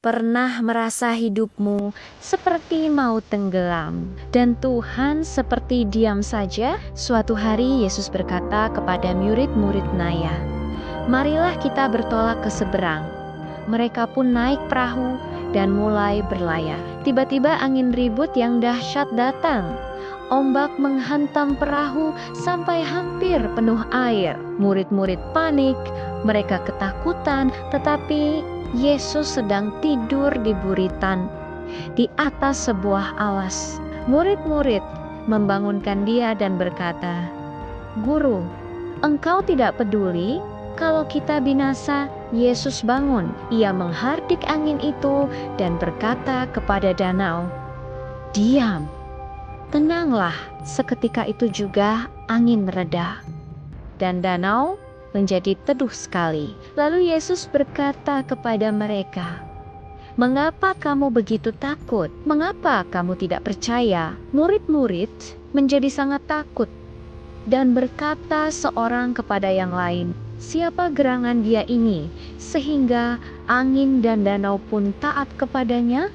Pernah merasa hidupmu seperti mau tenggelam dan Tuhan seperti diam saja? Suatu hari Yesus berkata kepada murid-murid Naya, "Marilah kita bertolak ke seberang." Mereka pun naik perahu dan mulai berlayar. Tiba-tiba angin ribut yang dahsyat datang. Ombak menghantam perahu sampai hampir penuh air. Murid-murid panik, mereka ketakutan, tetapi Yesus sedang tidur di buritan di atas sebuah alas. Murid-murid membangunkan dia dan berkata, "Guru, engkau tidak peduli kalau kita binasa?" Yesus bangun, ia menghardik angin itu dan berkata kepada danau, "Diam, tenanglah." Seketika itu juga angin reda dan danau menjadi teduh sekali. Lalu Yesus berkata kepada mereka, "Mengapa kamu begitu takut? Mengapa kamu tidak percaya?" Murid-murid menjadi sangat takut dan berkata seorang kepada yang lain, "Siapa gerangan dia ini, sehingga angin dan danau pun taat kepadanya?"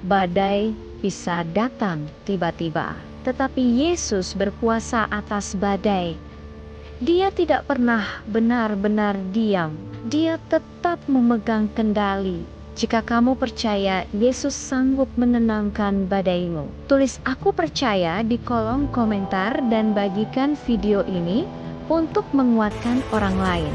Badai bisa datang tiba-tiba, tetapi Yesus berkuasa atas badai. Dia tidak pernah benar-benar diam. Dia tetap memegang kendali. Jika kamu percaya, Yesus sanggup menenangkan badaimu. Tulis "aku percaya" di kolom komentar dan bagikan video ini untuk menguatkan orang lain.